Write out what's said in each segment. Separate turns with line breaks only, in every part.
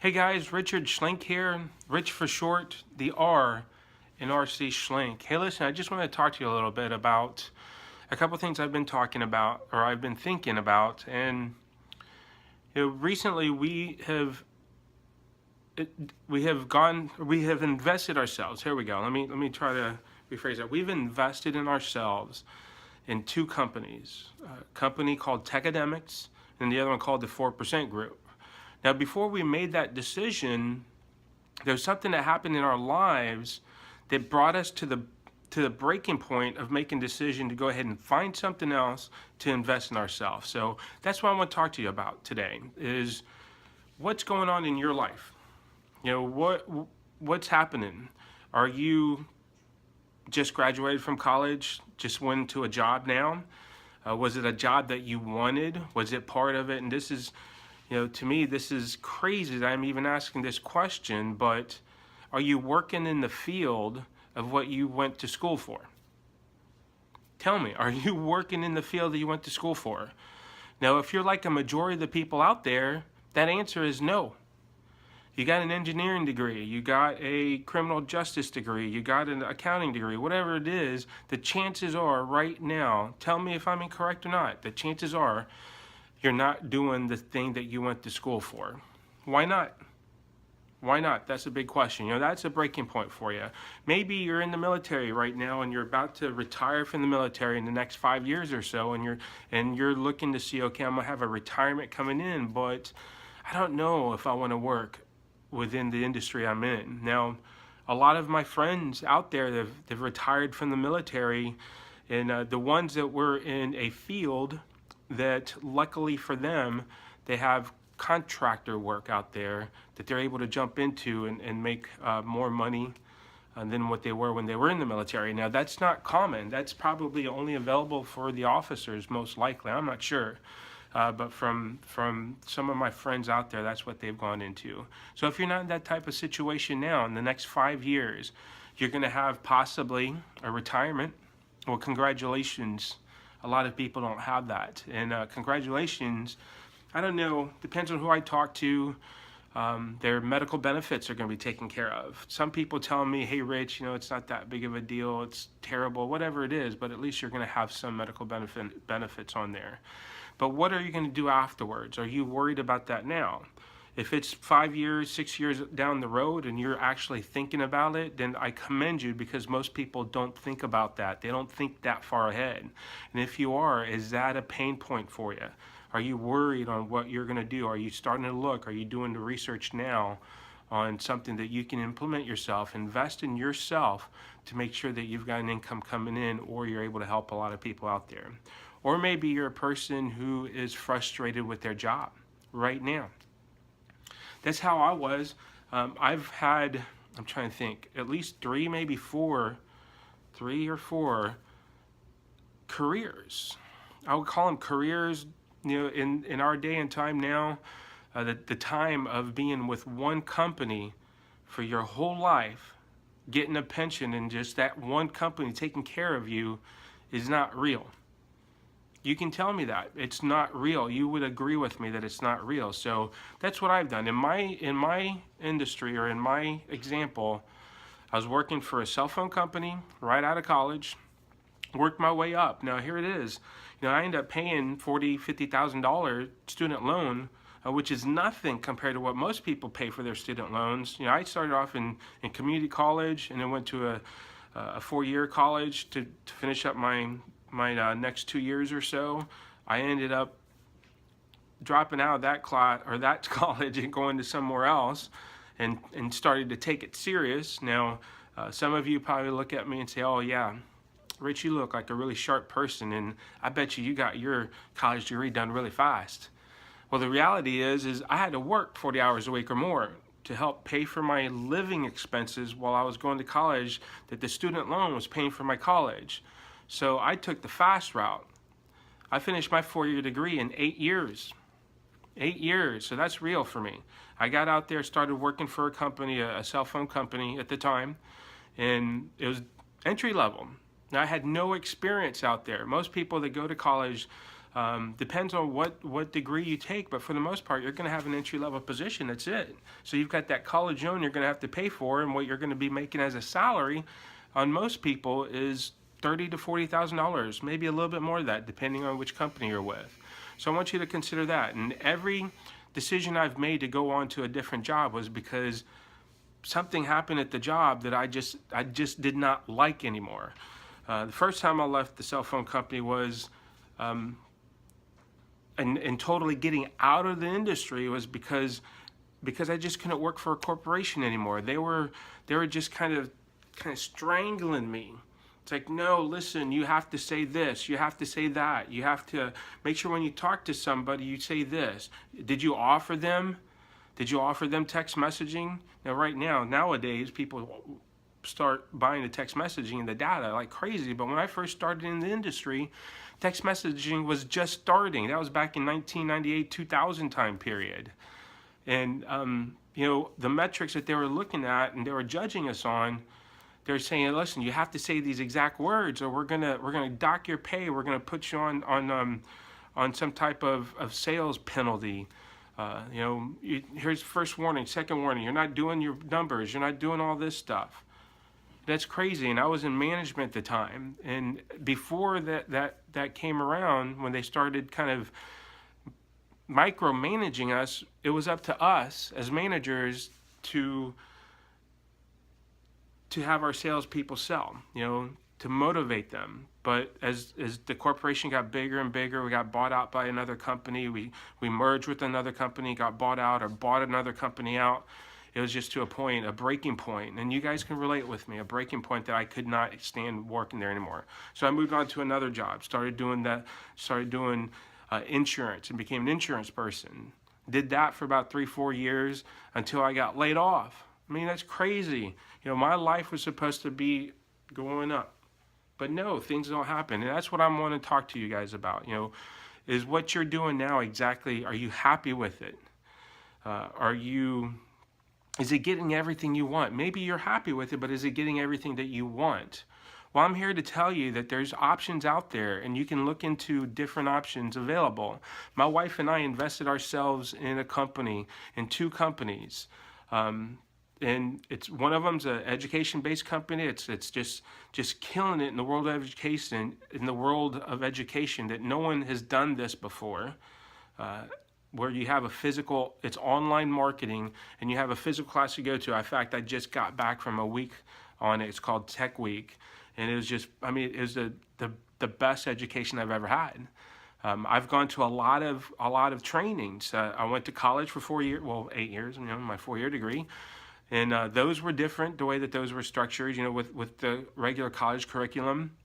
Hey guys, Richard Schlink here. Rich for short, the R in RC Schlink. Hey, listen, I just want to talk to you a little bit about a couple things I've been talking about or I've been thinking about. And recently we have invested ourselves. Here we go. Let me try to rephrase that. We've invested in ourselves in two companies. A company called Techademics and the other one called the 4% Group. Now, before we made that decision, there's something that happened in our lives that brought us to the breaking point of making a decision to go ahead and find something else to invest in ourselves. So that's what I want to talk to you about today is what's going on in your life. You know, what's happening? Are you just graduated from college, just went to a job now? Was it a job that you wanted? Was it part of it? And this is, to me, this is crazy that I'm even asking this question, but are you working in the field of what you went to school for? Tell me, are you working in the field that you went to school for? Now, if you're like a majority of the people out there, that answer is no. You got an engineering degree, you got a criminal justice degree, you got an accounting degree, whatever it is, the chances are right now, tell me if I'm incorrect or not, the chances are you're not doing the thing that you went to school for. Why not? Why not? That's a big question. That's a breaking point for you. Maybe you're in the military right now and you're about to retire from the military in the next 5 years or so, and you're looking to see, okay, I'm gonna have a retirement coming in, but I don't know if I want to work within the industry I'm in. Now, a lot of my friends out there, they've retired from the military, and the ones that were in a field that luckily for them, they have contractor work out there that they're able to jump into and make more money than what they were when they were in the military. Now, that's not common. That's probably only available for the officers, most likely. I'm not sure. But from some of my friends out there, that's what they've gone into. So if you're not in that type of situation now, in the next 5 years, you're going to have possibly a retirement. Well, congratulations. A lot of people don't have that. And congratulations, I don't know, depends on who I talk to. Their medical benefits are going to be taken care of. Some people tell me, hey, Rich, it's not that big of a deal. It's terrible, whatever it is, but at least you're going to have some medical benefits on there. But what are you going to do afterwards? Are you worried about that now? If it's 5 years, 6 years down the road and you're actually thinking about it, then I commend you, because most people don't think about that. They don't think that far ahead. And if you are, is that a pain point for you? Are you worried on what you're going to do? Are you starting to look? Are you doing the research now on something that you can implement yourself, invest in yourself to make sure that you've got an income coming in, or you're able to help a lot of people out there? Or maybe you're a person who is frustrated with their job right now. That's how I was. I've had, I'm trying to think, at least three or four careers. I would call them careers, in our day and time now, the time of being with one company for your whole life, getting a pension and just that one company taking care of you is not real. You can tell me that it's not real. You would agree with me that it's not real. So that's what I've done. In my industry, or in my example, I was working for a cell phone company right out of college, worked my way up. Now here it is. I ended up paying $40,000, $50,000 student loan, which is nothing compared to what most people pay for their student loans. I started off in community college and then went to a 4-year college to finish up my next 2 years or so. I ended up dropping out of that college and going to somewhere else and started to take it serious. Now, some of you probably look at me and say, oh yeah, Rich, you look like a really sharp person, and I bet you got your college degree done really fast. Well, the reality is I had to work 40 hours a week or more to help pay for my living expenses while I was going to college, that the student loan was paying for my college. So I took the fast route. I finished my 4-year degree in 8 years. 8 years, so that's real for me. I got out there, started working for a company, a cell phone company at the time, and it was entry level. Now, I had no experience out there. Most people that go to college Depends on what degree you take, but for the most part, you're going to have an entry-level position. That's it. So you've got that college loan you're going to have to pay for, and what you're going to be making as a salary on most people is $30,000 to $40,000, maybe a little bit more of that, depending on which company you're with. So I want you to consider that. And every decision I've made to go on to a different job was because something happened at the job that I just did not like anymore. The first time I left the cell phone company was, and totally getting out of the industry was because I just couldn't work for a corporation anymore. They were just kind of strangling me. It's like, no, listen, you have to say this, you have to say that, you have to make sure when you talk to somebody, you say this. Did you offer them text messaging? Now, nowadays, people start buying the text messaging and the data like crazy. But when I first started in the industry, text messaging was just starting. That was back in 1998, 2000 time period. And, the metrics that they were looking at and they were judging us on, they're saying, listen, you have to say these exact words, or we're gonna dock your pay. We're gonna put you on some type of sales penalty. Here's first warning, second warning. You're not doing your numbers. You're not doing all this stuff. That's crazy. And I was in management at the time. And before that came around, when they started kind of micromanaging us, it was up to us as managers to have our salespeople sell, to motivate them. But as the corporation got bigger and bigger, we got bought out by another company. We merged with another company, got bought out, or bought another company out. It was just to a breaking point. And you guys can relate with me, a breaking point that I could not stand working there anymore. So I moved on to another job, started doing insurance and became an insurance person. Did that for about 3-4 years until I got laid off. I mean, that's crazy. My life was supposed to be going up. But no, things don't happen. And that's what I want to talk to you guys about. Is what you're doing now exactly, are you happy with it? Is it getting everything you want? Maybe you're happy with it, but is it getting everything that you want? Well, I'm here to tell you that there's options out there, and you can look into different options available. My wife and I invested ourselves in in 2 companies. And it's one of them's an education-based company. It's just killing it in the world of education. That no one has done this before, where you have it's online marketing, and you have a physical class you go to. In fact, I just got back from a week on it. It's called Tech Week, and it was it was the best education I've ever had. I've gone to a lot of trainings. I went to college for 4 years, 8 years, my 4-year degree. And those were different, the way that those were structured, with the regular college curriculum.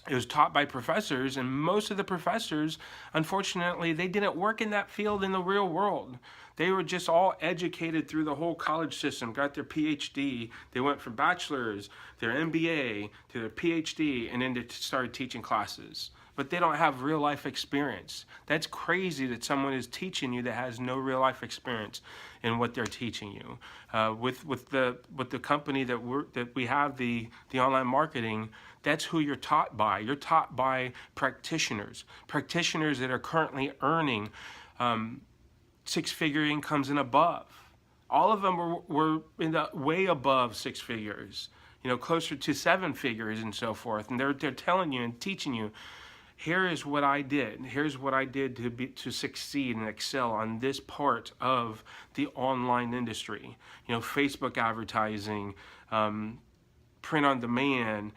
It was taught by professors, and most of the professors, unfortunately, they didn't work in that field in the real world. They were just all educated through the whole college system, got their PhD. They went from bachelor's, their MBA, to their PhD, and then they started teaching classes. But they don't have real life experience. That's crazy that someone is teaching you that has no real life experience in what they're teaching you. With the company that we have, the online marketing, that's who you're taught by. You're taught by practitioners that are currently earning 6-figure incomes and above. All of them were in the way above 6 figures, closer to 7 figures and so forth. And they're telling you and teaching you, here is what I did. Here's what I did to succeed and excel on this part of the online industry. Facebook advertising, print on demand,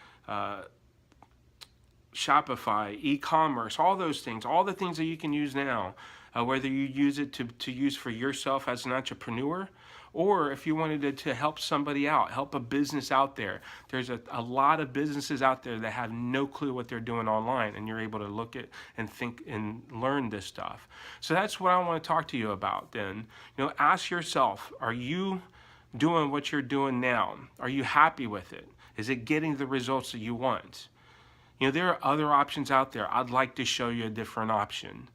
Shopify, e-commerce, all those things, all the things that you can use now, whether you use it to use for yourself as an entrepreneur, or if you wanted to help somebody out, help a business out there. There's a lot of businesses out there that have no clue what they're doing online, and you're able to look at and think and learn this stuff. So that's what I want to talk to you about then. Ask yourself, are you doing what you're doing now? Are you happy with it? Is it getting the results that you want? There are other options out there. I'd like to show you a different option.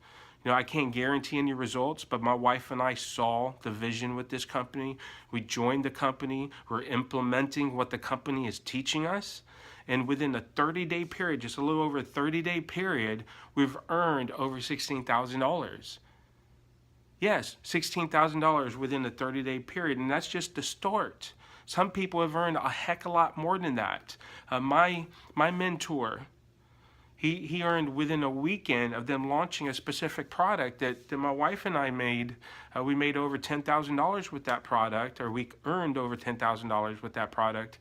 I can't guarantee any results, but my wife and I saw the vision with this company. We joined the company. We're implementing what the company is teaching us. And within a 30-day period, just a little over a 30-day period, we've earned over $16,000. Yes, $16,000 within a 30-day period, and that's just the start. Some people have earned a heck of a lot more than that. My mentor, he earned within a weekend of them launching a specific product that my wife and I made. We made over $10,000 with that product, or we earned over $10,000 with that product.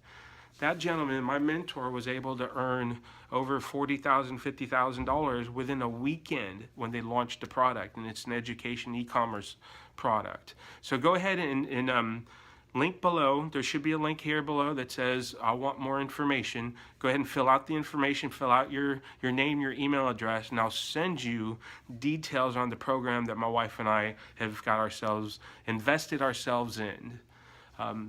That gentleman, my mentor, was able to earn over $40,000, $50,000 within a weekend when they launched the product, and it's an education e-commerce product. So go ahead and link below. There should be a link here below that says, I want more information. Go ahead and fill out the information, fill out your name, your email address, and I'll send you details on the program that my wife and I have got ourselves, invested ourselves in.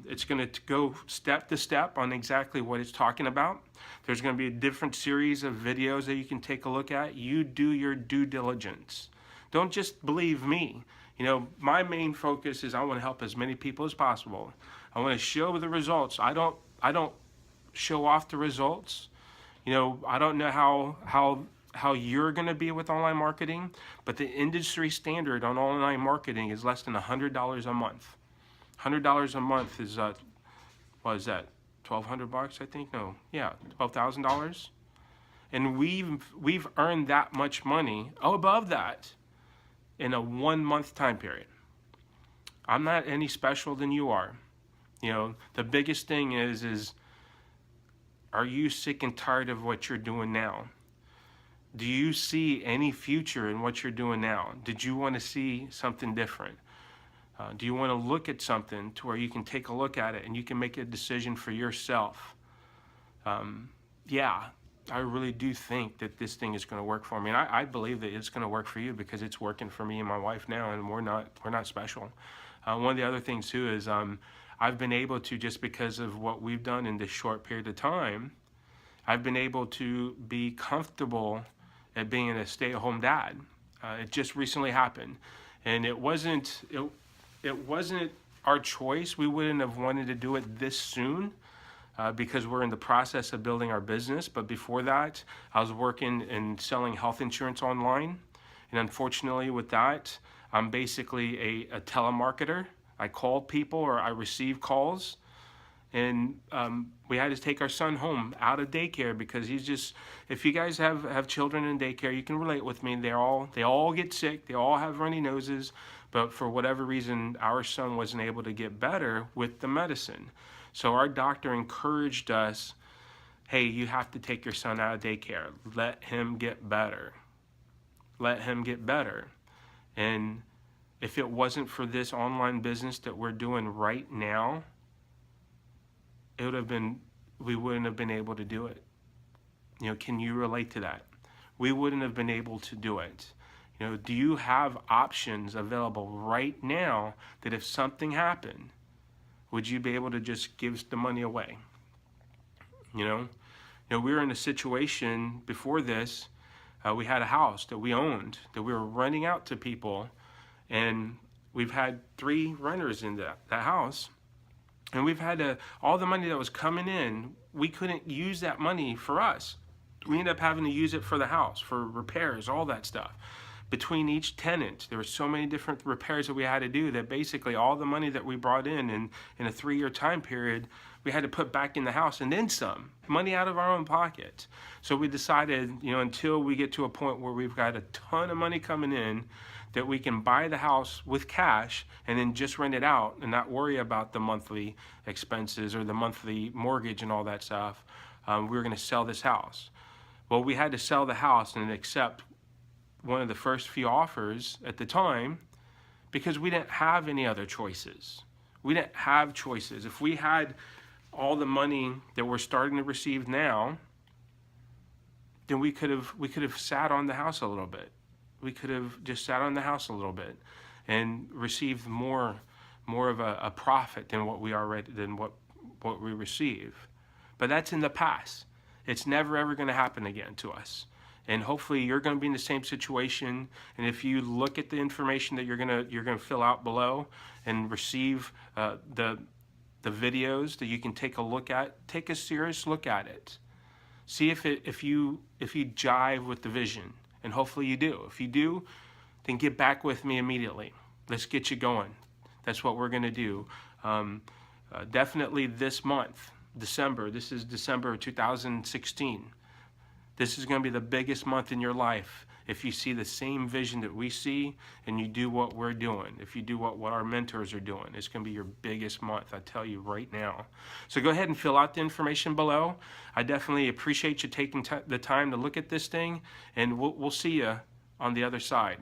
It's going to go step to step on exactly what it's talking about. There's going to be a different series of videos that you can take a look at. You do your due diligence. Don't just believe me. You know, my main focus is I want to help as many people as possible. I want to show the results. I don't show off the results. You know, I don't know how you're going to be with online marketing, but the industry standard on online marketing is less than $100 a month. $100 a month is what is that? $1,200, I think. No, yeah, $12,000. And we've earned that much money, above that, in a 1 month time period. I'm not any special than you are. You know, the biggest thing is are you sick and tired of what you're doing now? Do you see any future in what you're doing now? Did you want to see something different? Do you want to look at something to where you can take a look at it and you can make a decision for yourself? Yeah, I really do think that this thing is going to work for me. And I believe that it's going to work for you because it's working for me and my wife now, and we're not special. One of the other things too is I've been able to, just because of what we've done in this short period of time, I've been able to be comfortable at being a stay-at-home dad. It just recently happened, and it wasn't our choice. We wouldn't have wanted to do it this soon because we're in the process of building our business. But before that, I was working and selling health insurance online. And unfortunately with that, I'm basically a telemarketer. I call people, or I receive calls. And we had to take our son home out of daycare because he's just, if you guys have children in daycare, you can relate with me. They all get sick. They all have runny noses. But for whatever reason, our son wasn't able to get better with the medicine. So our doctor encouraged us, hey, you have to take your son out of daycare. Let him get better. Let him get better. And if it wasn't for this online business that we're doing right now, it would have been, we wouldn't have been able to do it. You know, can you relate to that? We wouldn't have been able to do it. You know, do you have options available right now that if something happened, would you be able to just give the money away? You know, we were in a situation before this. We had a house that we owned that we were renting out to people, and we've had 3 renters in that house. And we've had all the money that was coming in, we couldn't use that money for us. We ended up having to use it for the house, for repairs, all that stuff. Between each tenant, there were so many different repairs that we had to do that basically all the money that we brought in a 3-year time period, we had to put back in the house and then some, money out of our own pocket. So we decided, you know, until we get to a point where we've got a ton of money coming in, that we can buy the house with cash and then just rent it out and not worry about the monthly expenses or the monthly mortgage and all that stuff. We were going to sell this house. Well, we had to sell the house and accept one of the first few offers at the time because we didn't have any other choices. We didn't have choices. If we had all the money that we're starting to receive now, then we could have sat on the house a little bit. We could have just sat on the house a little bit and received more of a profit than what we receive. But that's in the past. It's never ever going to happen again to us. And hopefully you're going to be in the same situation. And if you look at the information that you're going to fill out below and receive the videos that you can take a look at, take a serious look at it. See if you jive with the vision, and hopefully you do. If you do, then get back with me immediately. Let's get you going. That's what we're going to do. Definitely this month, December. This is December of 2016. This is going to be the biggest month in your life if you see the same vision that we see and you do what we're doing. If you do what our mentors are doing, it's going to be your biggest month, I tell you right now. So go ahead and fill out the information below. I definitely appreciate you taking the time to look at this thing, and we'll see you on the other side.